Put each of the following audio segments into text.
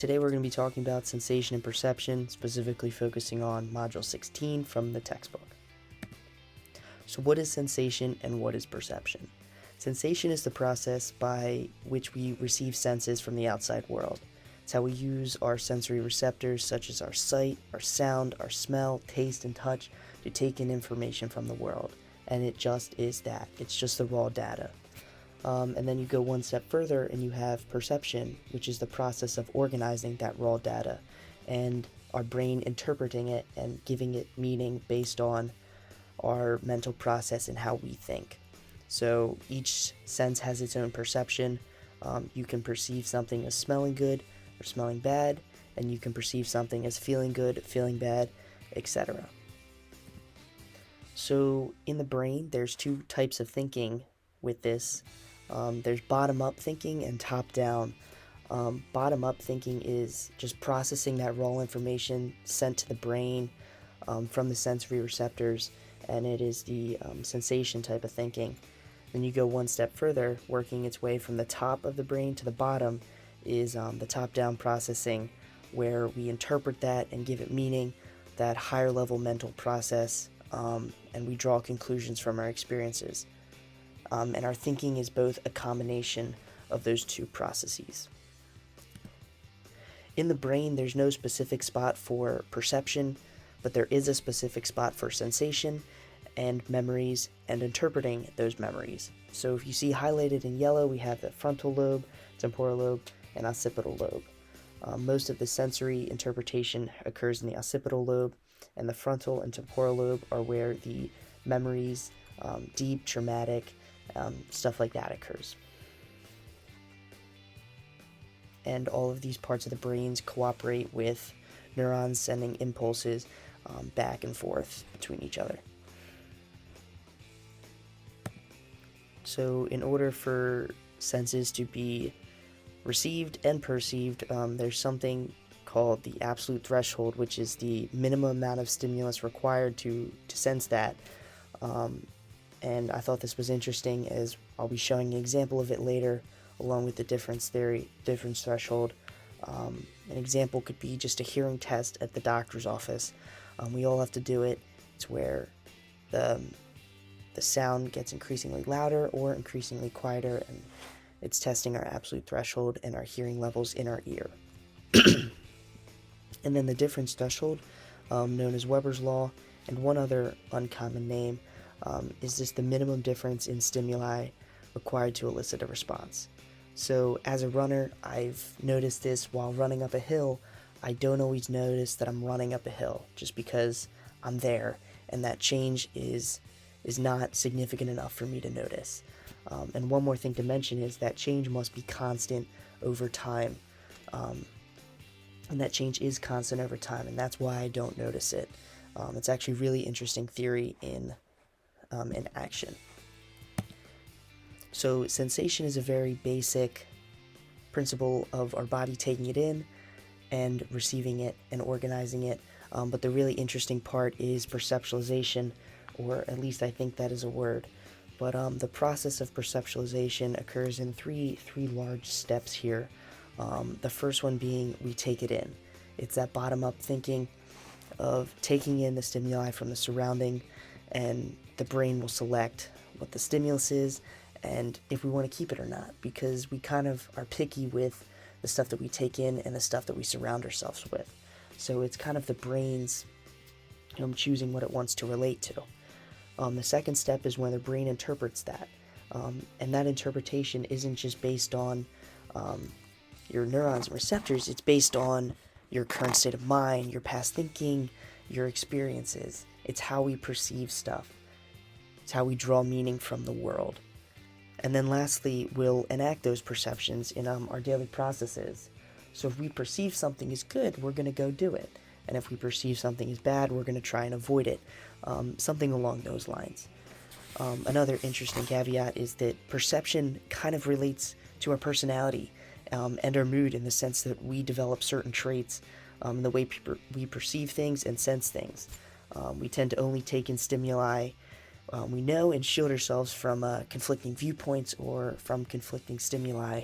Today we're going to be talking about sensation and perception, specifically focusing on Module 16 from the textbook. So what is sensation and what is perception? Sensation is the process by which we receive senses from the outside world. It's how we use our sensory receptors such as our sight, our sound, our smell, taste, and touch to take in information from the world. And it just is that. It's just the raw data. And then you go one step further and you have perception, which is the process of organizing that raw data and our brain interpreting it and giving it meaning based on our mental process and how we think. So each sense has its own perception. You can perceive something as smelling good or smelling bad, and you can perceive something as feeling good, feeling bad, etc. So in the brain, there's two types of thinking with this. There's bottom-up thinking and top-down. Bottom-up thinking is just processing that raw information sent to the brain from the sensory receptors, and it is the sensation type of thinking. Then you go one step further, working its way from the top of the brain to the bottom is the top-down processing, where we interpret that and give it meaning, that higher-level mental process, and we draw conclusions from our experiences. And our thinking is both a combination of those two processes. In the brain, there's no specific spot for perception, but there is a specific spot for sensation and memories and interpreting those memories. So if you see highlighted in yellow, we have the frontal lobe, temporal lobe, and occipital lobe. Most of the sensory interpretation occurs in the occipital lobe, and the frontal and temporal lobe are where the memories, deep, traumatic, stuff like that occurs. And all of these parts of the brains cooperate with neurons sending impulses back and forth between each other. So in order for senses to be received and perceived, there's something called the absolute threshold, which is the minimum amount of stimulus required to sense that. And I thought this was interesting, as I'll be showing an example of it later, along with the difference theory, difference threshold. An example could be just a hearing test at the doctor's office. We all have to do it. It's where the sound gets increasingly louder or increasingly quieter, and it's testing our absolute threshold and our hearing levels in our ear. And then the difference threshold, known as Weber's law, and one other uncommon name, is just the minimum difference in stimuli required to elicit a response. So as a runner, I've noticed this while running up a hill. I don't always notice that I'm running up a hill just because I'm there, and that change is not significant enough for me to notice. And one more thing to mention is that change must be constant over time. And that change is constant over time, and that's why I don't notice it. It's actually really interesting theory in action. So sensation is a very basic principle of our body taking it in and receiving it and organizing it. But the really interesting part is perceptualization, or at least I think that is a word. But the process of perceptualization occurs in three large steps here. The first one being we take it in. It's that bottom-up thinking of taking in the stimuli from the surrounding, and the brain will select what the stimulus is and if we want to keep it or not, because we kind of are picky with the stuff that we take in and the stuff that we surround ourselves with. So it's kind of the brain's choosing what it wants to relate to. The second step is when the brain interprets that, and that interpretation isn't just based on your neurons and receptors. It's based on your current state of mind, your past thinking, your experiences. It's how we perceive stuff. It's how we draw meaning from the world. And then lastly, we'll enact those perceptions in our daily processes. So if we perceive something is good, we're going to go do it. And if we perceive something is bad, we're going to try and avoid it. Something along those lines. Another interesting caveat is that perception kind of relates to our personality and our mood, in the sense that we develop certain traits in the way we perceive things and sense things. We tend to only take in stimuli we know, and shield ourselves from conflicting viewpoints or from conflicting stimuli.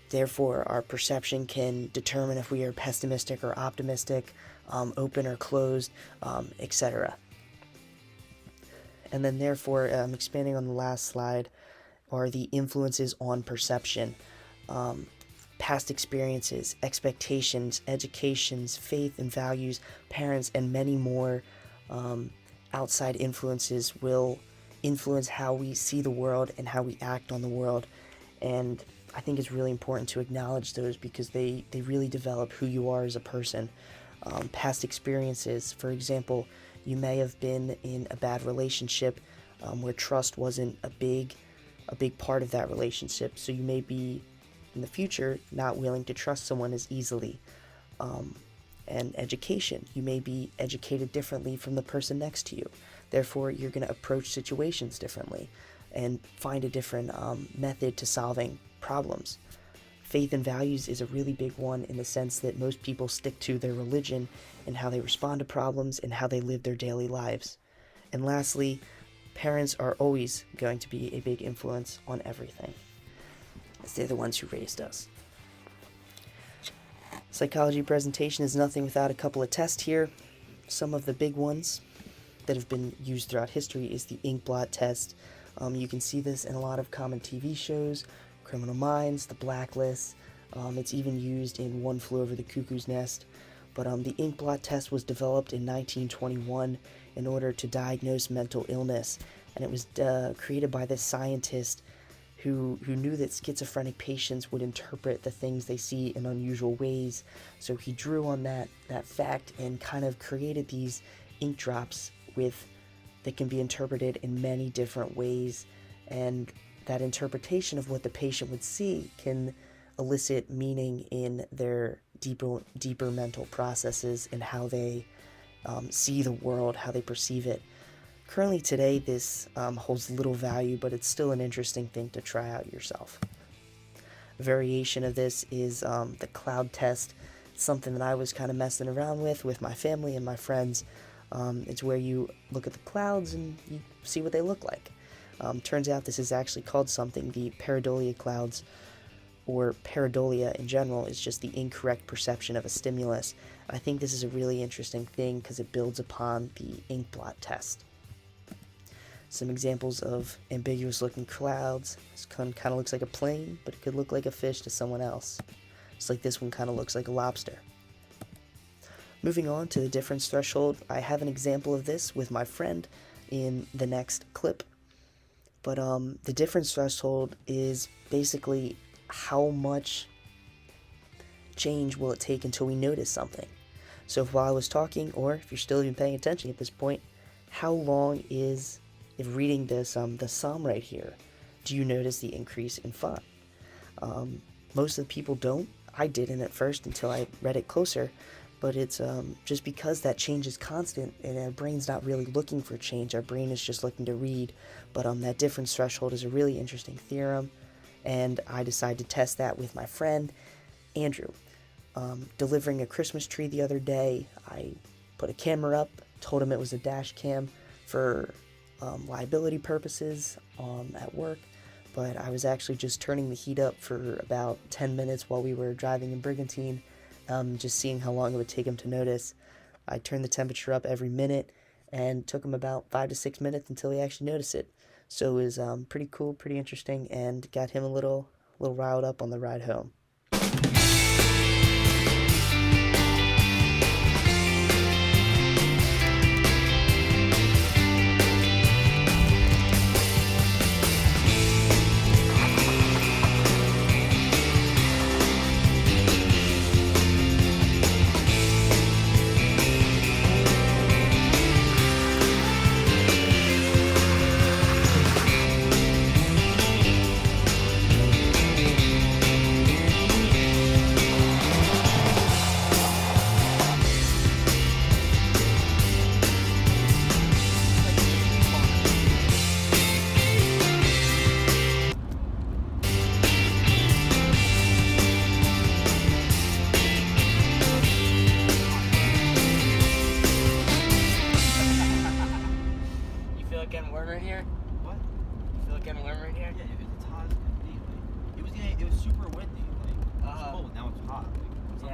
Therefore, our perception can determine if we are pessimistic or optimistic, open or closed, etc. And then therefore, expanding on the last slide, are the influences on perception. Past experiences, expectations, educations, faith and values, parents, and many more outside influences will influence how we see the world and how we act on the world. And I think it's really important to acknowledge those because they really develop who you are as a person. Past experiences, for example, you may have been in a bad relationship where trust wasn't a big part of that relationship, so you may be in the future not willing to trust someone as easily. And education, you may be educated differently from the person next to you, therefore you're going to approach situations differently and find a different method to solving problems. Faith and values is a really big one in the sense that most people stick to their religion and how they respond to problems and how they live their daily lives. And lastly, parents are always going to be a big influence on everything, as they're the ones who raised us. Psychology presentation is nothing without a couple of tests here. Some of the big ones that have been used throughout history is the ink blot test. You can see this in a lot of common TV shows, Criminal Minds, The Blacklist. It's even used in One Flew Over the Cuckoo's Nest. But the ink blot test was developed in 1921 in order to diagnose mental illness. And it was created by this scientist who knew that schizophrenic patients would interpret the things they see in unusual ways. So he drew on that fact and kind of created these ink drops that can be interpreted in many different ways. And that interpretation of what the patient would see can elicit meaning in their deeper mental processes and how they see the world, how they perceive it. Currently today, this holds little value, but it's still an interesting thing to try out yourself. A variation of this is the cloud test. It's something that I was kind of messing around with my family and my friends. It's where you look at the clouds and you see what they look like. Turns out this is actually called something. The pareidolia clouds, or pareidolia in general, is just the incorrect perception of a stimulus. I think this is a really interesting thing because it builds upon the ink blot test. Some examples of ambiguous looking clouds. This one kind of looks like a plane, but it could look like a fish to someone else. It's like this one kind of looks like a lobster. Moving on to the difference threshold, I have an example of this with my friend in the next clip. But the difference threshold is basically how much change will it take until we notice something. So while I was talking, or if you're still even paying attention at this point, how long is, if reading this, the sum right here, do you notice the increase in font? Most of the people don't. I didn't at first until I read it closer, but it's just because that change is constant and our brain's not really looking for change. Our brain is just looking to read. But that difference threshold is a really interesting theorem, and I decided to test that with my friend, Andrew. Delivering a Christmas tree the other day, I put a camera up, told him it was a dash cam for liability purposes at work, but I was actually just turning the heat up for about 10 minutes while we were driving in Brigantine, just seeing how long it would take him to notice. I turned the temperature up every minute and took him about 5 to 6 minutes until he actually noticed it. So it was pretty cool, pretty interesting, and got him a little riled up on the ride home.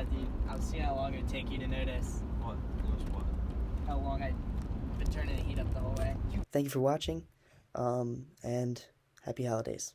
Yeah, dude. I was seeing how long it would take you to notice. What? Notice what? How long I've been turning the heat up the whole way. Thank you for watching, and happy holidays.